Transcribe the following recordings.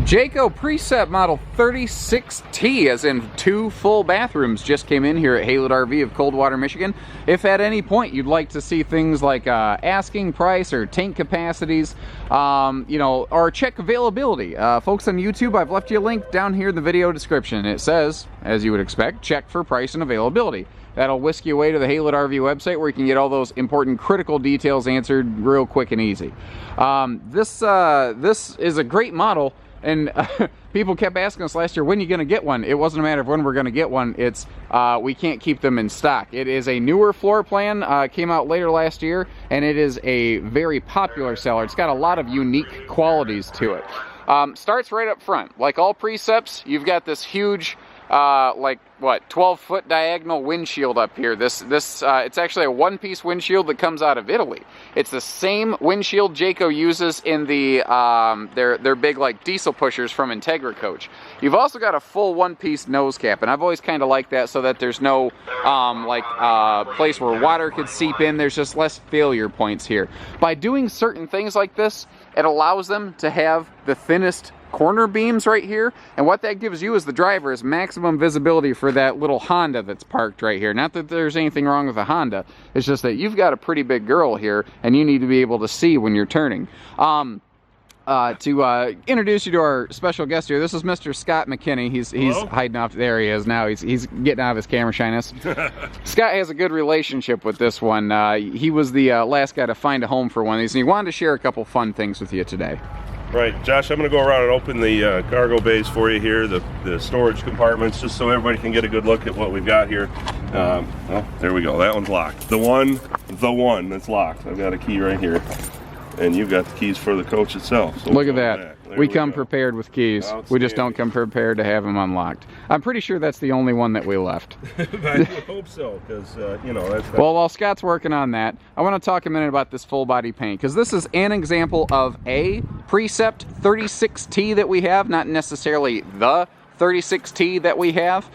The Jayco Precept Model 36T, as in 2 full bathrooms, just came in here at HaylettRV of Coldwater, Michigan. If at any point you'd like to see things like asking price or tank capacities, you know, or check availability, folks on YouTube, I've left you a link down here in the video description. It says, as you would expect, check for price and availability. That'll whisk you away to the HaylettRV website where you can get all those important critical details answered real quick and easy. This is a great model. And people kept asking us last year, when are you going to get one? It wasn't a matter of when we're going to get one. It's we can't keep them in stock. It is a newer floor plan, came out later last year, and it is a very popular seller. It's got a lot of unique qualities to it. Starts right up front. Like all Precepts, you've got this huge, like what, 12-foot diagonal windshield up here. It's actually a one-piece windshield that comes out of Italy. It's the same windshield Jayco uses in the their big like diesel pushers from Integra Coach. You've also got a full one-piece nose cap, and I've always kind of liked that so that there's no place where water could seep in. There's just less failure points here. By doing certain things like this, it allows them to have the thinnest corner beams right here, and what that gives you as the driver is maximum visibility for that little Honda that's parked right here. Not that there's anything wrong with a Honda, it's just that you've got a pretty big girl here and you need to be able to see when you're turning. To introduce you to our special guest here, this is Mr. Scott McKinney. He's hiding off. There he is now. He's getting out of his camera shyness. Scott has a good relationship with this one. He was the last guy to find a home for one of these, and he wanted to share a couple fun things with you today. Right, Josh, I'm going to go around and open the cargo bays for you here, the storage compartments, just so everybody can get a good look at what we've got here. Oh, there we go. That one's locked. The one that's locked. I've got a key right here. And you've got the keys for the coach itself. So look at that. We come prepared with keys. We just don't come prepared to have them unlocked. I'm pretty sure that's the only one that we left. I would hope so, because, you know, that's... Well, while Scott's working on that, I want to talk a minute about this full body paint, because this is an example of a Precept 36T that we have, not necessarily the 36T that we have.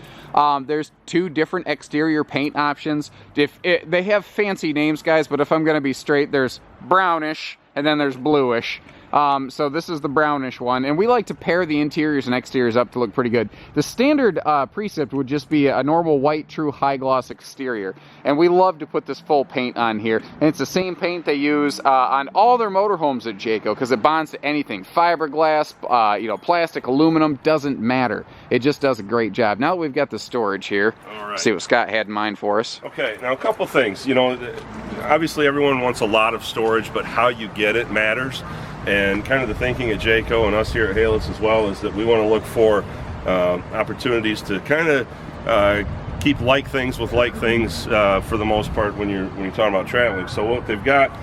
There's 2 different exterior paint options. They have fancy names, guys, but if I'm going to be straight, there's brownish and then there's bluish. So this is the brownish one, and we like to pair the interiors and exteriors up to look pretty good. The standard Precept would just be a normal white true high gloss exterior, and we love to put this full paint on here, and it's the same paint they use on all their motorhomes at Jayco, because it bonds to anything. Fiberglass, you know, plastic, aluminum, doesn't matter. It just does a great job. Now that we've got the storage here, see what Scott had in mind for us. Okay, now a couple things. You know, obviously everyone wants a lot of storage, but how you get it matters. And kind of the thinking at Jayco and us here at Haylett's as well is that we want to look for opportunities to kind of keep like things with like things for the most part when you're talking about traveling. So what they've got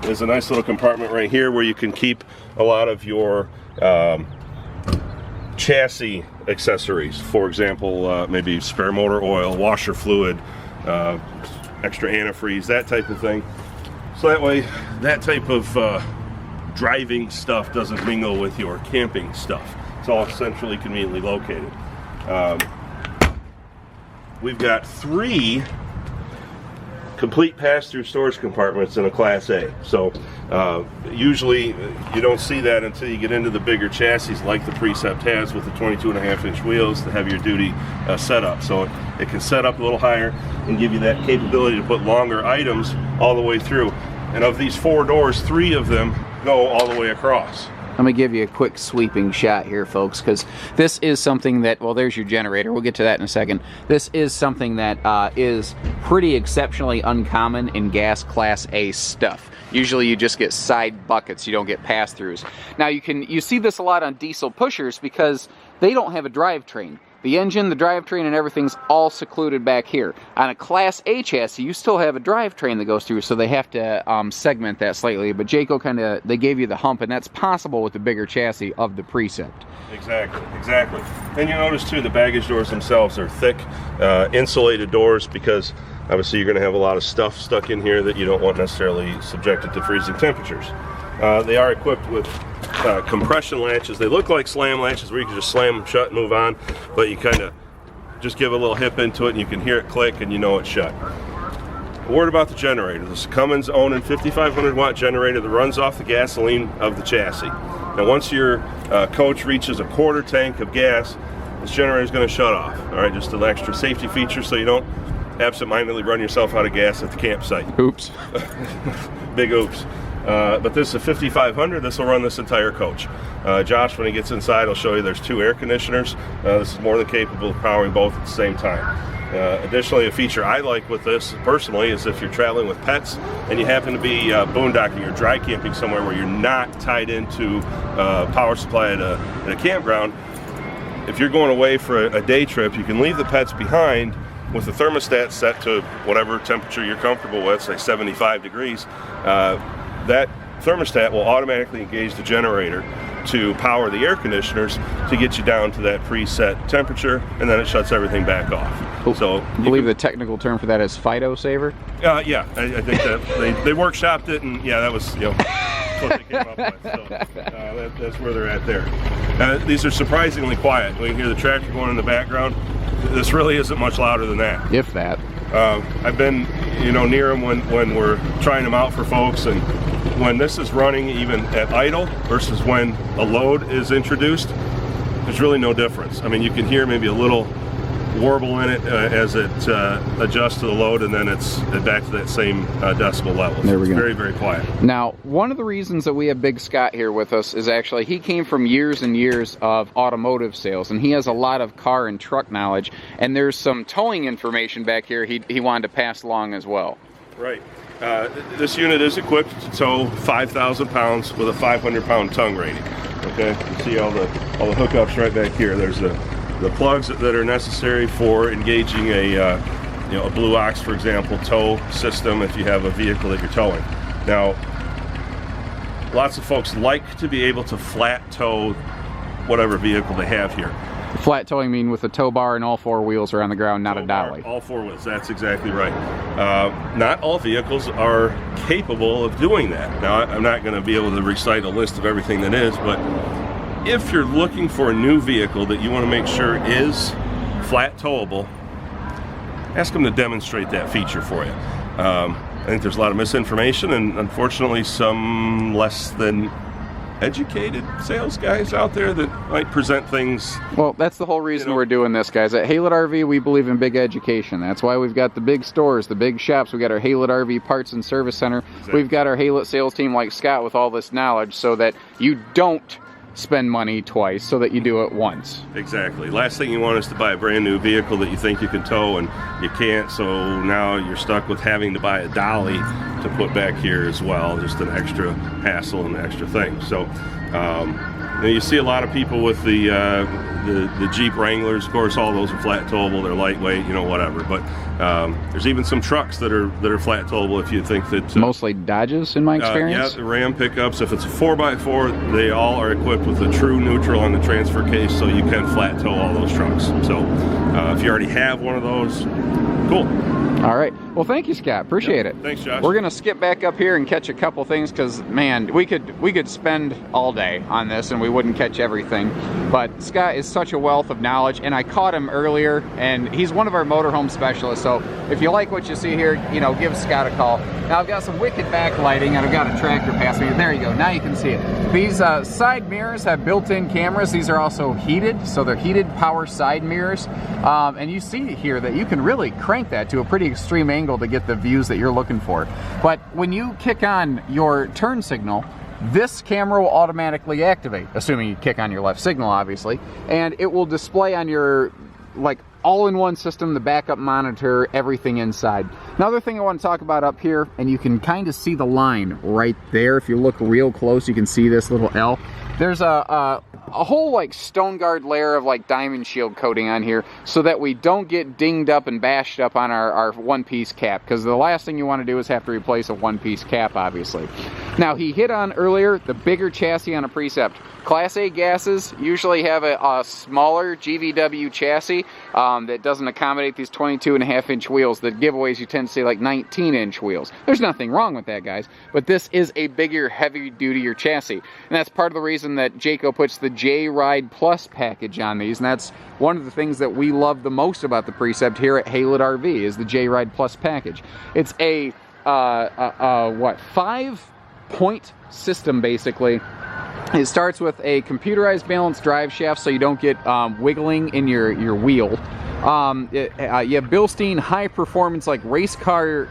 is a nice little compartment right here where you can keep a lot of your chassis accessories. For example, maybe spare motor oil, washer fluid, extra antifreeze, that type of thing. So that way, that type of driving stuff doesn't mingle with your camping stuff. It's all centrally conveniently located. We've got 3 complete pass-through storage compartments in a Class A. So usually you don't see that until you get into the bigger chassis like the Precept has with the 22.5-inch wheels, the heavier duty setup. So it can set up a little higher and give you that capability to put longer items all the way through. And of these 4 doors, 3 of them go all the way across. Let me give you a quick sweeping shot here, folks, because this is something that, well, there's your generator. We'll get to that in a second. This is something that is pretty exceptionally uncommon in gas Class A stuff. Usually you just get side buckets, you don't get pass-throughs. Now you see this a lot on diesel pushers because they don't have a drivetrain. The engine, the drivetrain, and everything's all secluded back here. On a Class A chassis, you still have a drivetrain that goes through, so they have to segment that slightly. But Jayco they gave you the hump, and that's possible with the bigger chassis of the Precept. Exactly. And you notice too, the baggage doors themselves are thick, insulated doors, because obviously you're going to have a lot of stuff stuck in here that you don't want necessarily subjected to freezing temperatures. They are equipped with compression latches. They look like slam latches where you can just slam them shut and move on, but you kind of just give a little hip into it and you can hear it click and you know it's shut. A word about the generator. This is Cummins owned 5500 watt generator that runs off the gasoline of the chassis. Now once your coach reaches a quarter tank of gas, this generator is going to shut off. All right, just an extra safety feature so you don't absentmindedly run yourself out of gas at the campsite. Oops. Big oops. But this is a 5500. This will run this entire coach. Josh, when he gets inside, will show you there's 2 air conditioners. This is more than capable of powering both at the same time. Additionally, a feature I like with this personally is if you're traveling with pets and you happen to be boondocking or dry camping somewhere where you're not tied into power supply at a campground, if you're going away for a day trip, you can leave the pets behind with the thermostat set to whatever temperature you're comfortable with, say 75 degrees. That thermostat will automatically engage the generator to power the air conditioners to get you down to that preset temperature, and then it shuts everything back off. Cool. So I believe the technical term for that is Fido Saver. Yeah, I think that they workshopped it, and yeah, that was what they came up with. So that's where they're at there. These are surprisingly quiet. We can hear the tractor going in the background. This really isn't much louder than that. If that. I've been, near them when we're trying them out for folks, and when this is running even at idle versus when a load is introduced, there's really no difference. I mean, you can hear maybe a little warble in it as it adjusts to the load, and then it's back to that same decibel level. There we go. It's very, very quiet. Now, one of the reasons that we have Big Scott here with us is actually he came from years and years of automotive sales, and he has a lot of car and truck knowledge, and there's some towing information back here he wanted to pass along as well. Right. This unit is equipped to tow 5,000 pounds with a 500-pound tongue rating. Okay, you see all the hookups right back here. There's the plugs that are necessary for engaging a Blue Ox, for example, tow system if you have a vehicle that you're towing. Now, lots of folks like to be able to flat tow whatever vehicle they have here. Flat towing mean with a tow bar and all 4 wheels are on the ground, not a dolly. All 4 wheels, that's exactly right. Not all vehicles are capable of doing that. Now, I'm not going to be able to recite a list of everything that is, but if you're looking for a new vehicle that you want to make sure is flat towable, ask them to demonstrate that feature for you. I think there's a lot of misinformation and unfortunately some less than educated sales guys out there that might present things. Well, that's the whole reason we're doing this, guys. At HaylettRV, we believe in big education. That's why we've got the big stores, the big shops. We've got our HaylettRV Parts and Service Center. Exactly. We've got our Haylett sales team like Scott with all this knowledge so that you don't spend money twice, so that you do it once. Exactly. Last thing you want is to buy a brand new vehicle that you think you can tow and you can't, so now you're stuck with having to buy a dolly to put back here as well, just an extra hassle and an extra thing. So you see a lot of people with the Jeep Wranglers. Of course, all those are flat towable, they're lightweight, whatever, but there's even some trucks that are flat towable if you think that mostly Dodges in my experience. Yeah, the Ram pickups, if it's a 4x4, they all are equipped with a true neutral on the transfer case, so you can flat tow all those trucks. So if you already have one of those, cool. All right. Well, thank you, Scott. Appreciate it. Thanks, Josh. We're going to skip back up here and catch a couple things because, man, we could spend all day on this and we wouldn't catch everything. But Scott is such a wealth of knowledge, and I caught him earlier, and he's one of our motorhome specialists. So if you like what you see here, give Scott a call. Now, I've got some wicked backlighting, and I've got a tractor passing me. There you go. Now you can see it. These side mirrors have built-in cameras. These are also heated, so they're heated power side mirrors. And you see here that you can really crank that to a pretty extreme angle to get the views that you're looking for. But when you kick on your turn signal, this camera will automatically activate, assuming you kick on your left signal, obviously, and it will display on your all-in-one system, the backup monitor, everything inside. Another thing I want to talk about up here, and you can kind of see the line right there. If you look real close, you can see this little L. There's a whole stone guard layer of diamond shield coating on here so that we don't get dinged up and bashed up on our one-piece cap, because the last thing you want to do is have to replace a one-piece cap, obviously. Now, he hit on earlier the bigger chassis on a Precept. Class A gases usually have a smaller GVW chassis. that doesn't accommodate these 22.5-inch wheels. The giveaways you tend to see like 19-inch wheels. There's nothing wrong with that, guys, but this is a bigger, heavy-duty chassis, and that's part of the reason that Jayco puts the J-Ride Plus package on these, and that's one of the things that we love the most about the Precept here at HaylettRV is the J-Ride Plus package. It's a what, 5-point system basically. It starts with a computerized balanced drive shaft so you don't get wiggling in your wheel. You have Bilstein high performance like race car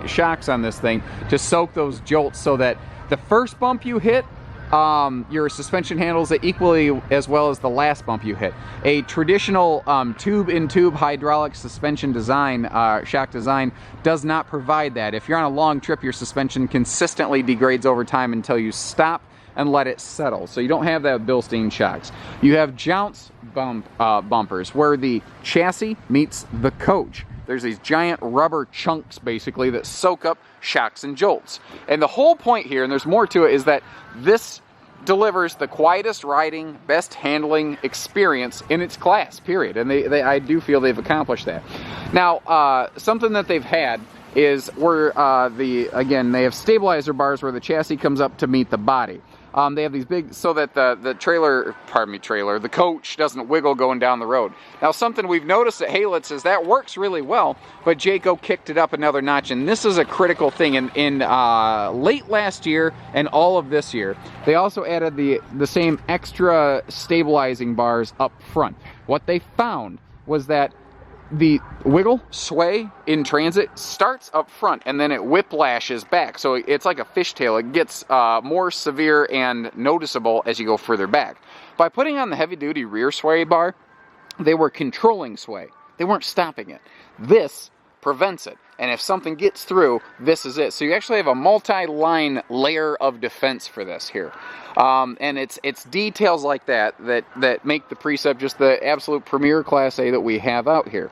shocks on this thing to soak those jolts so that the first bump you hit, your suspension handles it equally as well as the last bump you hit. A traditional tube-in-tube hydraulic suspension design, shock design, does not provide that. If you're on a long trip, your suspension consistently degrades over time until you stop and let it settle. So you don't have that Bilstein shocks. You have jounce bumpers where the chassis meets the coach. There's these giant rubber chunks basically that soak up shocks and jolts. And the whole point here, and there's more to it, is that this delivers the quietest riding, best handling experience in its class, period. And I do feel they've accomplished that. Now, something that they've had is where again, they have stabilizer bars where the chassis comes up to meet the body. They have these big, so that the coach doesn't wiggle going down the road. Now, something we've noticed at Haylett's is that works really well, but Jayco kicked it up another notch, and this is a critical thing. In late last year and all of this year, they also added the same extra stabilizing bars up front. What they found was that the wiggle sway in transit starts up front and then it whiplashes back, so it's like a fishtail. It gets more severe and noticeable as you go further back. By putting on the heavy-duty rear sway bar, they were controlling sway. They weren't stopping it. This prevents it, and if something gets through, this is it. So you actually have a multi-line layer of defense for this here. And it's details like that make the Precept just the absolute premier Class A that we have out here.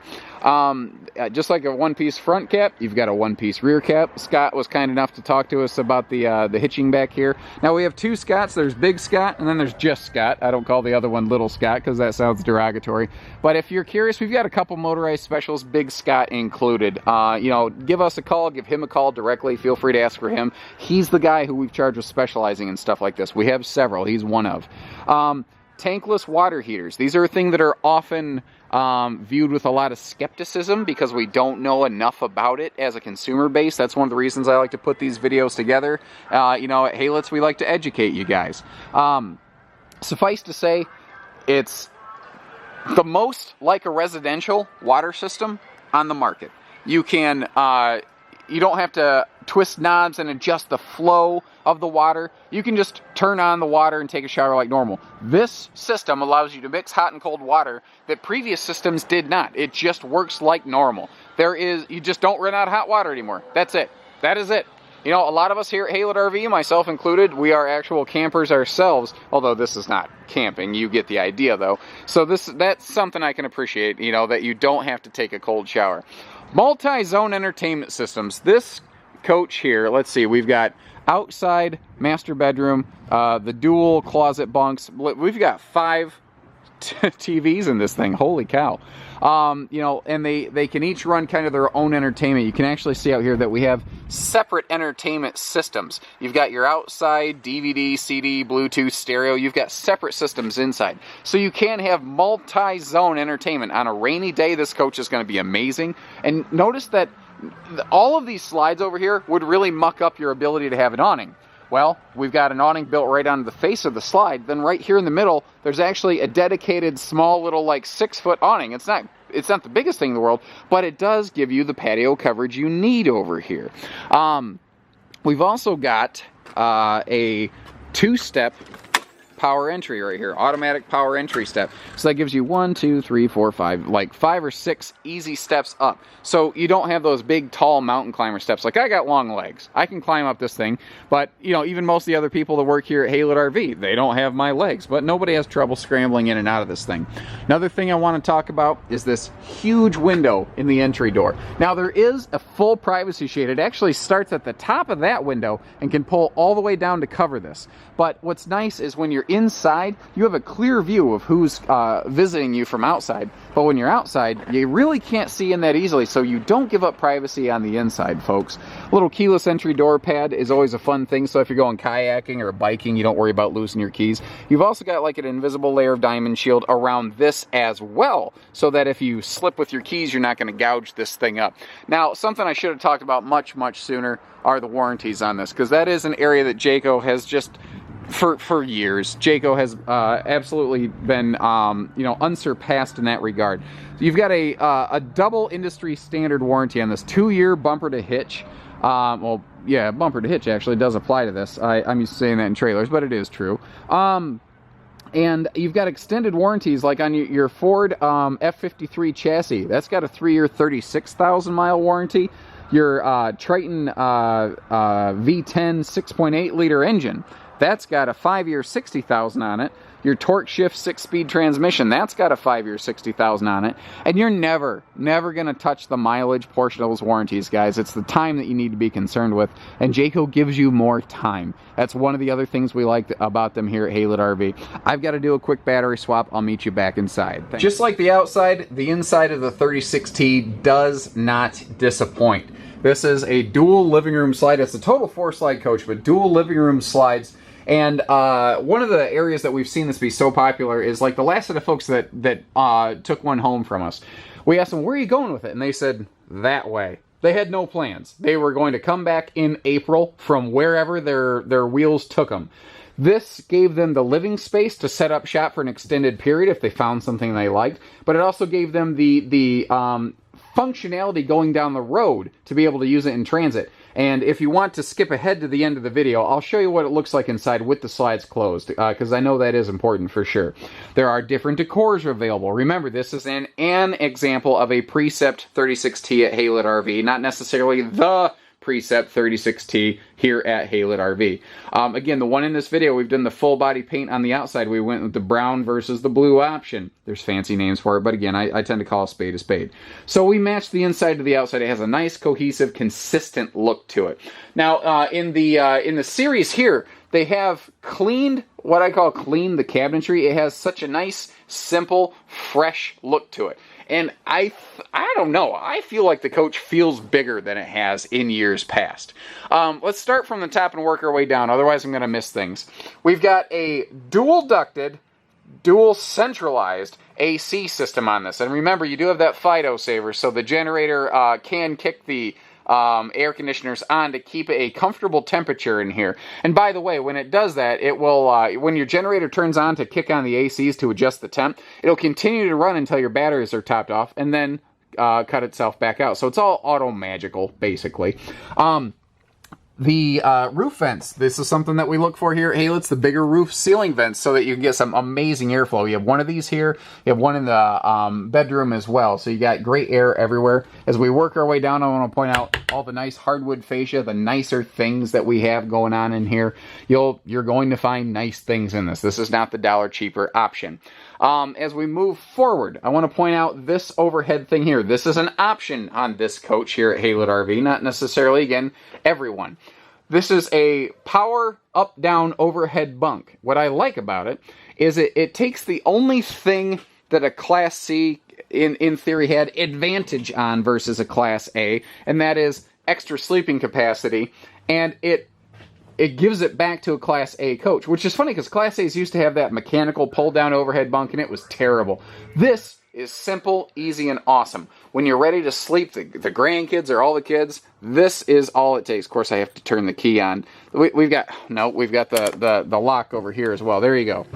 Just like a one-piece front cap, you've got a one-piece rear cap. Scott was kind enough to talk to us about the hitching back here. Now we have two Scotts. There's Big Scott, and then there's just Scott. I don't call the other one Little Scott because that sounds derogatory. But if you're curious, we've got a couple motorized specials, Big Scott included. You know, give us a call, give him a call directly. Feel free to ask for him. He's the guy who we've charged with specializing in stuff like this. We have several. He's one of. Tankless water heaters. These are a thing that are often viewed with a lot of skepticism because we don't know enough about it as a consumer base. That's one of the reasons I like to put these videos together. You know, at Haylett's, we like to educate you guys. Suffice to say, it's the most like a residential water system on the market. You can, you don't have to twist knobs and adjust the flow of the water. You can just turn on the water and take a shower like normal. This system allows you to mix hot and cold water that previous systems did not. It just works like normal. You just don't run out of hot water anymore. That's it. That is it. You know, a lot of us here at HaylettRV, myself included, we are actual campers ourselves, although this is not camping. You get the idea, though. So that's something I can appreciate, you know, that you don't have to take a cold shower. Multi-zone entertainment systems. This coach here, let's see, we've got outside master bedroom, the dual closet bunks. We've got 5 TVs in this thing. Holy cow. You know, and they can each run kind of their own entertainment. You can actually see out here that we have separate entertainment systems. You've got your outside DVD, CD, Bluetooth, stereo. You've got separate systems inside. So you can have multi-zone entertainment. On a rainy day, this coach is going to be amazing. And notice that all of these slides over here would really muck up your ability to have an awning. Well, we've got an awning built right onto the face of the slide. Then right here in the middle, there's actually a dedicated small little like 6-foot awning. It's not the biggest thing in the world, but it does give you the patio coverage you need over here. We've also got a 2-step power entry right here, automatic power entry step. So that gives you 1, 2, 3, 4, 5, like 5 or 6 easy steps up. So you don't have those big, tall mountain climber steps. Like I got long legs. I can climb up this thing, but you know, even most of the other people that work here at HaylettRV, they don't have my legs, but nobody has trouble scrambling in and out of this thing. Another thing I want to talk about is this huge window in the entry door. Now there is a full privacy shade. It actually starts at the top of that window and can pull all the way down to cover this. But what's nice is when you're inside, you have a clear view of who's visiting you from outside. But when you're outside, you really can't see in that easily, so you don't give up privacy on the inside, folks. A little keyless entry door pad is always a fun thing, so if you're going kayaking or biking, you don't worry about losing your keys. You've also got like an invisible layer of diamond shield around this as well, so that if you slip with your keys, you're not going to gouge this thing up. Now, something I should have talked about much sooner are the warranties on this, because that is an area that Jayco has just, for years, Jayco has absolutely been, you know, unsurpassed in that regard. You've got a double industry standard warranty on this, 2-year bumper to hitch. Well, yeah, bumper to hitch actually does apply to this. I'm used to saying that in trailers, but it is true. And you've got extended warranties, like on your Ford F53 chassis. That's got a 3-year, 36,000-mile warranty. Your Triton V10 6.8-liter engine, that's got a 5-year, 60,000 on it. Your torque shift 6-speed transmission, that's got a 5-year, 60,000 on it. And you're never going to touch the mileage portion of those warranties, guys. It's the time that you need to be concerned with. And Jayco gives you more time. That's one of the other things we like about them here at HaylettRV. I've got to do a quick battery swap. I'll meet you back inside. Thanks. Just like the outside, the inside of the 36T does not disappoint. This is a dual living room slide. It's a total 4-slide coach, but dual living room slides. And one of the areas that we've seen this be so popular is like the last set of folks that took one home from us. We asked them, where are you going with it? And they said, that way. They had no plans. They were going to come back in April from wherever their wheels took them. This gave them the living space to set up shop for an extended period if they found something they liked, but it also gave them the functionality going down the road to be able to use it in transit. And if you want to skip ahead to the end of the video, I'll show you what it looks like inside with the slides closed, because I know that is important for sure. There are different decors available. Remember, this is an example of a Precept 36T at HaylettRV, not necessarily the Precept 36T here at HaylettRV. Again, the one in this video, we've done the full body paint on the outside. We went with the brown versus the blue option. There's fancy names for it, but again, I tend to call a spade. So we matched the inside to the outside. It has a nice, cohesive, consistent look to it. Now, in the series here, they have cleaned, what I call cleaned the cabinetry. It has such a nice, simple, fresh look to it. And I don't know, I feel like the coach feels bigger than it has in years past. Let's start from the top and work our way down, otherwise I'm going to miss things. We've got a dual ducted, dual centralized AC system on this. And remember, you do have that FIDO saver, so the generator can kick the air conditioners on to keep a comfortable temperature in here. And by the way, when it does that, it will, when your generator turns on to kick on the ACs to adjust the temp, it'll continue to run until your batteries are topped off and then cut itself back out. So it's all auto magical, basically. The roof vents, this is something that we look for here at Haylett's, the bigger roof ceiling vents, so that you can get some amazing airflow. You have one of these here, you have one in the bedroom as well, so you got great air everywhere. As we work our way down, I want to point out all the nice hardwood fascia, the nicer things that we have going on in here. You're going to find nice things in this. This is not the dollar cheaper option. As we move forward, I want to point out this overhead thing here. This is an option on this coach here at HaylettRV, not necessarily, again, everyone. This is a power up-down overhead bunk. What I like about it is it takes the only thing that a Class C, in theory, had advantage on versus a Class A, and that is extra sleeping capacity, and it gives it back to a Class A coach, which is funny because Class A's used to have that mechanical pull-down overhead bunk, and it was terrible. This is simple, easy, and awesome. When you're ready to sleep, the grandkids or all the kids, this is all it takes. Of course, I have to turn the key on. We've got the lock over here as well. There you go.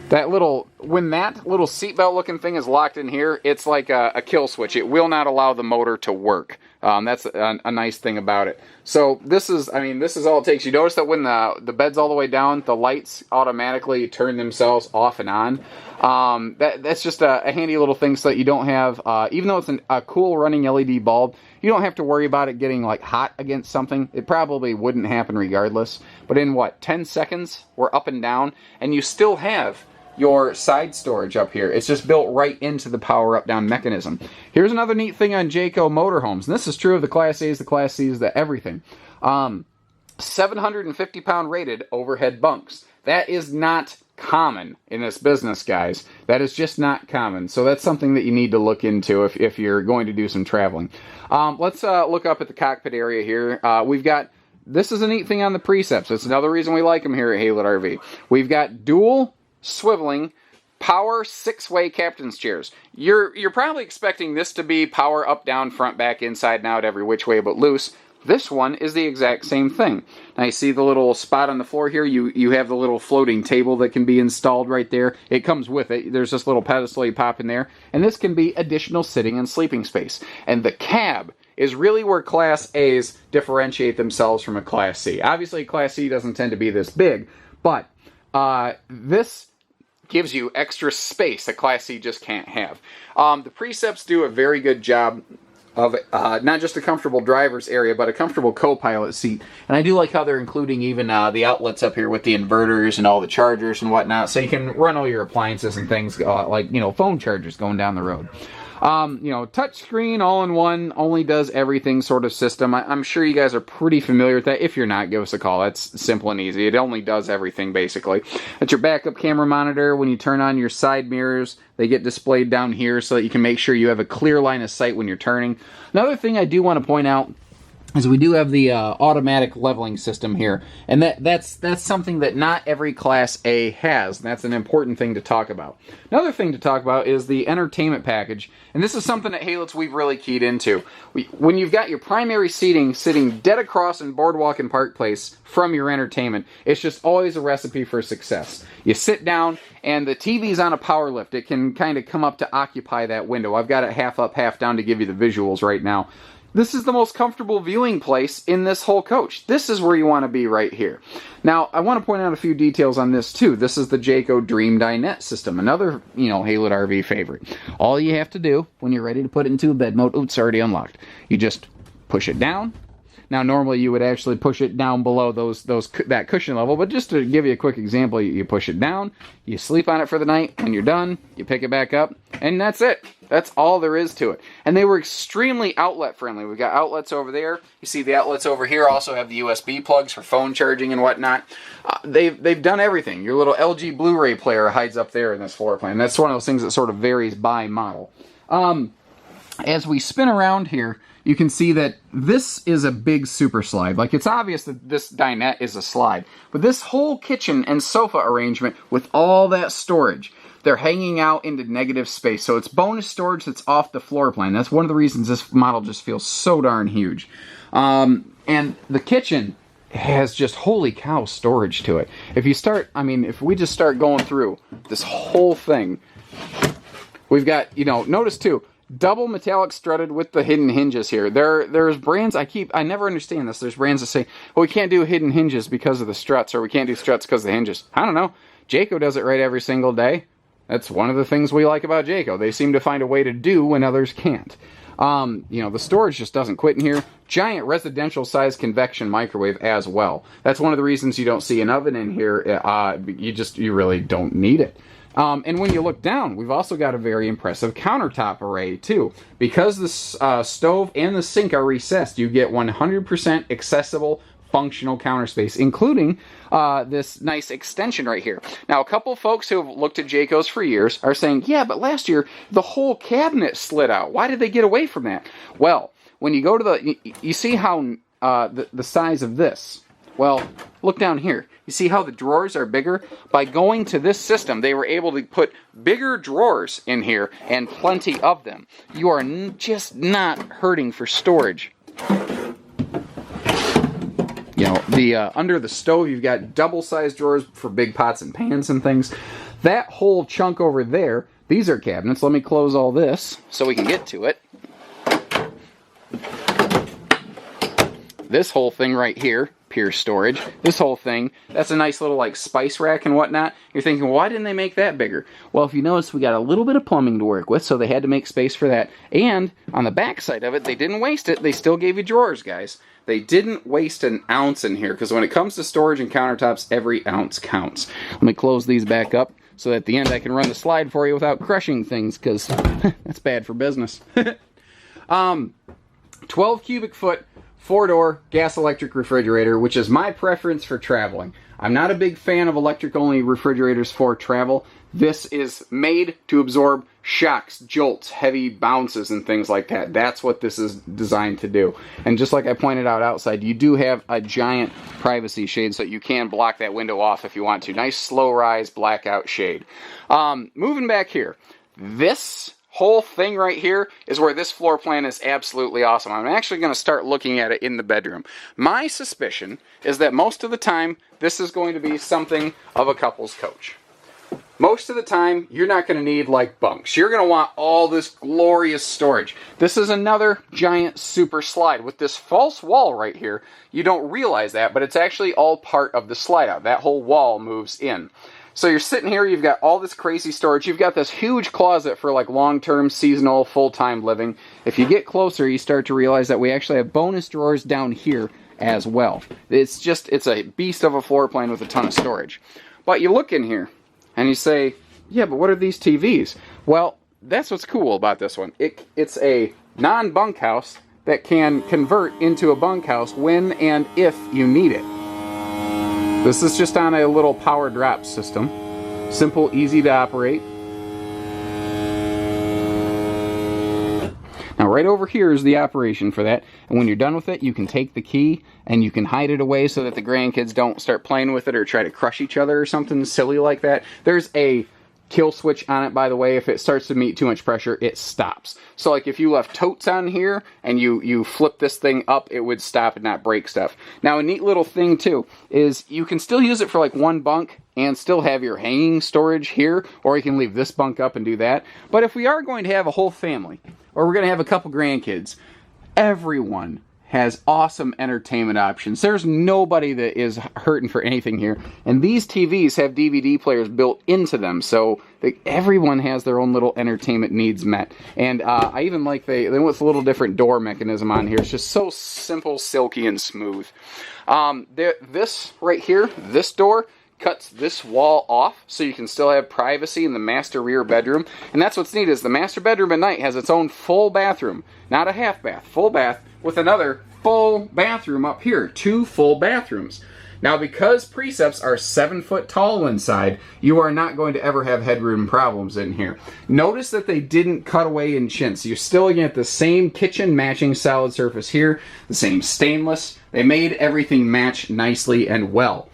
When that little seatbelt looking thing is locked in here, it's like a kill switch. It will not allow the motor to work. That's a nice thing about it. So this is all it takes. You notice that when the bed's all the way down, the lights automatically turn themselves off and on. That's just a handy little thing so that you don't have, even though it's a cool running LED bulb, you don't have to worry about it getting like hot against something. It probably wouldn't happen regardless. But in 10 seconds, we're up and down, and you still have your side storage up here. It's just built right into the power up-down mechanism. Here's another neat thing on Jayco motorhomes, and this is true of the Class A's, the Class C's, the everything. 750-pound rated overhead bunks. That is not common in this business, guys. That is just not common. So that's something that you need to look into if you're going to do some traveling. Let's look up at the cockpit area here. We've got, this is a neat thing on the Precepts. It's another reason we like them here at HaylettRV. We've got dual swiveling power 6-way captain's chairs. You're probably expecting this to be power up, down, front, back, inside, and out, every which way but loose. This one is the exact same thing. Now you see the little spot on the floor here? You have the little floating table that can be installed right there. It comes with it. There's this little pedestal you pop in there. And this can be additional sitting and sleeping space. And the cab is really where Class A's differentiate themselves from a Class C. Obviously, Class C doesn't tend to be this big, but this gives you extra space that Class C just can't have. The Precepts do a very good job of not just a comfortable driver's area, but a comfortable co-pilot seat. And I do like how they're including even the outlets up here with the inverters and all the chargers and whatnot, so you can run all your appliances and things like, you know, phone chargers going down the road. You know, touchscreen, all-in-one, only does everything sort of system. I'm sure you guys are pretty familiar with that. If you're not, give us a call. That's simple and easy. It only does everything, basically. It's your backup camera monitor. When you turn on your side mirrors, they get displayed down here so that you can make sure you have a clear line of sight when you're turning. Another thing I do want to point out is we do have the automatic leveling system here, and that's something that not every Class A has, and that's an important thing to talk about. Another thing to talk about is the entertainment package, and this is something at Haylett's we've really keyed into. When you've got your primary seating sitting dead across in Boardwalk and Park Place from your entertainment, it's just always a recipe for success. You sit down, and the TV's on a power lift. It can kind of come up to occupy that window. I've got it half up, half down to give you the visuals right now. This is the most comfortable viewing place in this whole coach. This is where you want to be right here. Now, I want to point out a few details on this too. This is the Jayco Dream Dinette system, another, you know, HaylettRV favorite. All you have to do when you're ready to put it into a bed mode, it's already unlocked. You just push it down. Now, normally you would actually push it down below that cushion level, but just to give you a quick example, you push it down, you sleep on it for the night. When you're done, you pick it back up, and that's it. That's all there is to it. And they were extremely outlet friendly. We've got outlets over there. You see the outlets over here also have the USB plugs for phone charging and whatnot. They've done everything. Your little LG Blu-ray player hides up there in this floor plan. That's one of those things that sort of varies by model. As we spin around here, you can see that this is a big super slide. Like, it's obvious that this dinette is a slide. But this whole kitchen and sofa arrangement with all that storage, they're hanging out into negative space. So it's bonus storage that's off the floor plan. That's one of the reasons this model just feels so darn huge. And the kitchen has just, holy cow, storage to it. If you start, I mean, if we just start going through this whole thing, we've got, you know, notice too, double metallic strutted with the hidden hinges here. There's brands, I never understand this. There's brands that say, well, we can't do hidden hinges because of the struts, or we can't do struts because of the hinges. I don't know. Jayco does it right every single day. That's one of the things we like about Jayco. They seem to find a way to do when others can't. You know, the storage just doesn't quit in here. Giant residential size convection microwave as well. That's one of the reasons you don't see an oven in here. You really don't need it. And when you look down, we've also got a very impressive countertop array too. Because the stove and the sink are recessed, you get 100% accessible functional counter space, including this nice extension right here. Now, a couple folks who have looked at Jayco's for years are saying, yeah, but last year the whole cabinet slid out. Why did they get away from that? Well, when you go to you see how the size of this. Well, look down here. You see how the drawers are bigger? By going to this system, they were able to put bigger drawers in here and plenty of them. You are just not hurting for storage. You know, under the stove, you've got double-sized drawers for big pots and pans and things. That whole chunk over there, these are cabinets. Let me close all this so we can get to it. This whole thing right here, pure storage. This whole thing, that's a nice little like spice rack and whatnot. You're thinking, why didn't they make that bigger? Well, if you notice, we got a little bit of plumbing to work with, so they had to make space for that. And on the back side of it, they didn't waste it. They still gave you drawers, guys. They didn't waste an ounce in here, because when it comes to storage and countertops, every ounce counts. Let me close these back up so that at the end I can run the slide for you without crushing things, because that's bad for business. 12 cubic foot, 4-door gas electric refrigerator, which is my preference for traveling. I'm not a big fan of electric-only refrigerators for travel. This is made to absorb shocks, jolts, heavy bounces, and things like that. That's what this is designed to do. And just like I pointed out outside, you do have a giant privacy shade, so you can block that window off if you want to. Nice slow rise blackout shade. Moving back here, this whole thing right here is where this floor plan is absolutely awesome. I'm actually going to start looking at it in the bedroom. My suspicion is that most of the time, this is going to be something of a couple's coach. Most of the time, you're not going to need like bunks. You're going to want all this glorious storage. This is another giant super slide. With this false wall right here, you don't realize that, but it's actually all part of the slide out. That whole wall moves in. So you're sitting here, you've got all this crazy storage. You've got this huge closet for like long-term, seasonal, full-time living. If you get closer, you start to realize that we actually have bonus drawers down here as well. It's a beast of a floor plan with a ton of storage. But you look in here, and you say, yeah, but what are these TVs? Well, that's what's cool about this one. It's a non-bunkhouse that can convert into a bunkhouse when and if you need it. This is just on a little power drop system. Simple, easy to operate. Now right over here is the operation for that, and when you're done with it, you can take the key and you can hide it away so that the grandkids don't start playing with it or try to crush each other or something silly like that. There's a kill switch on it, by the way. If it starts to meet too much pressure, it stops. So like if you left totes on here and you flip this thing up, it would stop and not break stuff. Now a neat little thing too is you can still use it for like one bunk and still have your hanging storage here, or you can leave this bunk up and do that. But if we are going to have a whole family, or we're going to have a couple grandkids, everyone has awesome entertainment options. There's nobody that is hurting for anything here. And these TVs have DVD players built into them, so everyone has their own little entertainment needs met. And I even like they went with a little different door mechanism on here. It's just so simple, silky, and smooth. This right here, this door, cuts this wall off so you can still have privacy in the master rear bedroom. And that's what's neat is the master bedroom at night has its own full bathroom, not a half bath, full bath with another full bathroom up here, 2 full bathrooms. Now because Precepts are 7 foot tall inside, you are not going to ever have headroom problems in here. Notice that they didn't cut away in chintz. You're still going to get the same kitchen matching solid surface here, the same stainless. They made everything match nicely and well.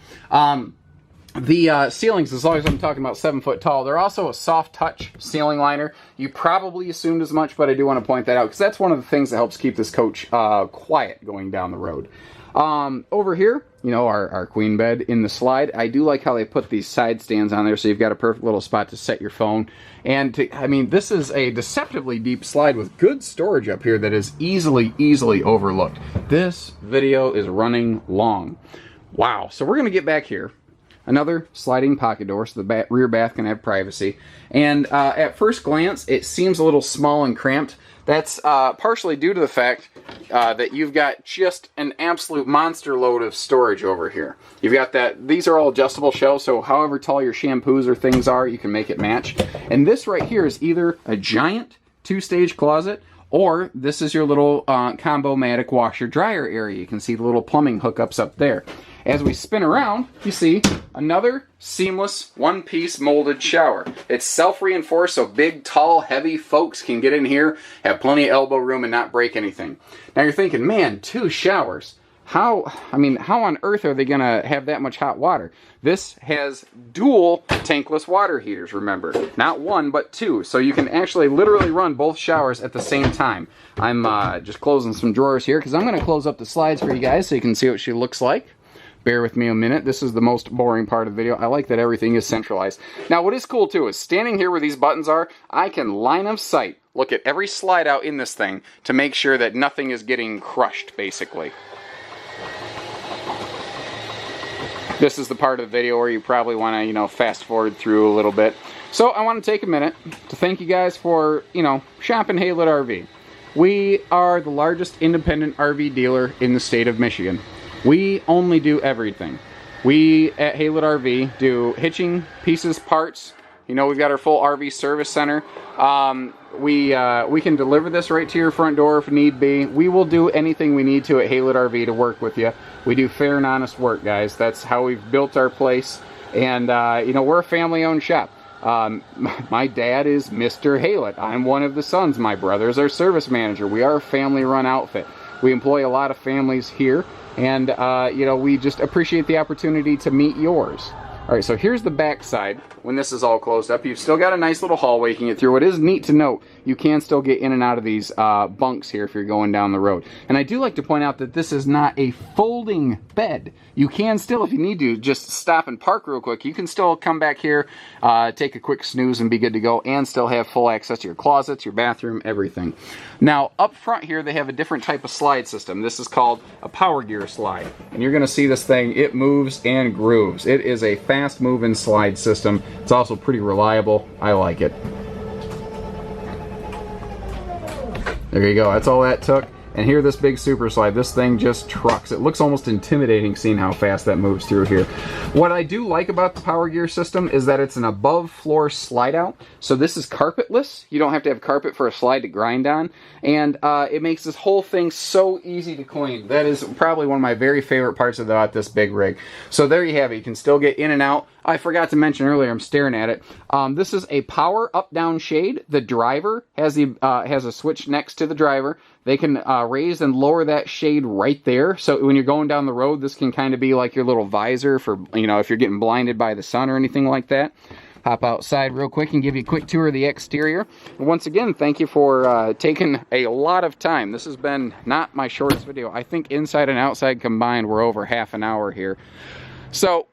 The ceilings, as long as I'm talking about 7 foot tall, they're also a soft touch ceiling liner. You probably assumed as much, but I do want to point that out because that's one of the things that helps keep this coach quiet going down the road. Over here, you know, our queen bed in the slide. I do like how they put these side stands on there so you've got a perfect little spot to set your phone. And I mean, this is a deceptively deep slide with good storage up here that is easily overlooked. This video is running long. Wow. So we're going to get back here. Another sliding pocket door, so the rear bath can have privacy. And at first glance, it seems a little small and cramped. That's partially due to the fact that you've got just an absolute monster load of storage over here. You've got that, these are all adjustable shelves, so however tall your shampoos or things are, you can make it match. And this right here is either a giant 2-stage closet, or this is your little combo-matic washer-dryer area. You can see the little plumbing hookups up there. As we spin around, you see another seamless one-piece molded shower. It's self-reinforced, so big, tall, heavy folks can get in here, have plenty of elbow room, and not break anything. Now you're thinking, man, 2 showers. How on earth are they going to have that much hot water? This has dual tankless water heaters, remember. Not 1, but 2. So you can actually literally run both showers at the same time. I'm just closing some drawers here because I'm going to close up the slides for you guys so you can see what she looks like. Bear with me a minute. This is the most boring part of the video. I like that everything is centralized. Now, what is cool, too, is standing here where these buttons are, I can line of sight look at every slide out in this thing to make sure that nothing is getting crushed, basically. This is the part of the video where you probably want to, you know, fast forward through a little bit. So I want to take a minute to thank you guys for, you know, shopping HaylettRV. We are the largest independent RV dealer in the state of Michigan. We only do everything. We at HaylettRV do hitching, pieces, parts, You know, we've got our full RV service center. We can deliver this right to your front door if need be. We will do anything we need to at HaylettRV to work with you. We do fair and honest work, guys. That's how we've built our place. And, you know, we're a family-owned shop. My dad is Mr. Haylett. I'm one of the sons. My brother's our service manager. We are a family-run outfit. We employ a lot of families here. And, you know, we just appreciate the opportunity to meet yours. All right, so here's the back side. When this is all closed up, you've still got a nice little hallway you can get through. It is neat to note you can still get in and out of these bunks here if you're going down the road. And I do like to point out that this is not a folding bed. You can still, if you need to, just stop and park real quick. You can still come back here, take a quick snooze and be good to go, and still have full access to your closets, your bathroom, everything. Now, up front here, they have a different type of slide system. This is called a power gear slide. And you're going to see this thing, it moves and grooves. It is a fast-moving slide system. It's also pretty reliable. I like it. There you go. That's all that took. And here, this big super slide, this thing just trucks. It looks almost intimidating seeing how fast that moves through here. What I do like about the power gear system is that it's an above floor slide out. So this is carpetless. You don't have to have carpet for a slide to grind on. And it makes this whole thing so easy to clean. That is probably one of my very favorite parts about this big rig. So there you have it. You can still get in and out. I forgot to mention earlier, I'm staring at it. This is a power up-down shade. The driver has a switch next to the driver. They can raise and lower that shade right there. So when you're going down the road, this can kind of be like your little visor for, you know, if you're getting blinded by the sun or anything like that. Hop outside real quick and give you a quick tour of the exterior. Once again, thank you for taking a lot of time. This has been not my shortest video. I think inside and outside combined, we're over half an hour here. So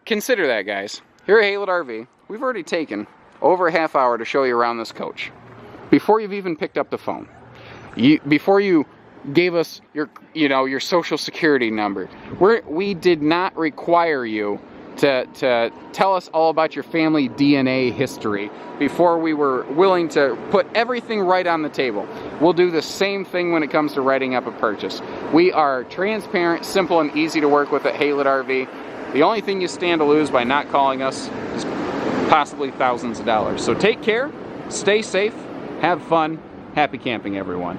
consider that, guys. Here at HaylettRV, we've already taken over a half hour to show you around this coach. Before you've even picked up the phone. Before you gave us your social security number. We did not require you to tell us all about your family DNA history before we were willing to put everything right on the table. We'll do the same thing when it comes to writing up a purchase. We are transparent, simple, and easy to work with at HaylettRV. The only thing you stand to lose by not calling us is possibly thousands of dollars. So take care, stay safe, have fun, happy camping, everyone.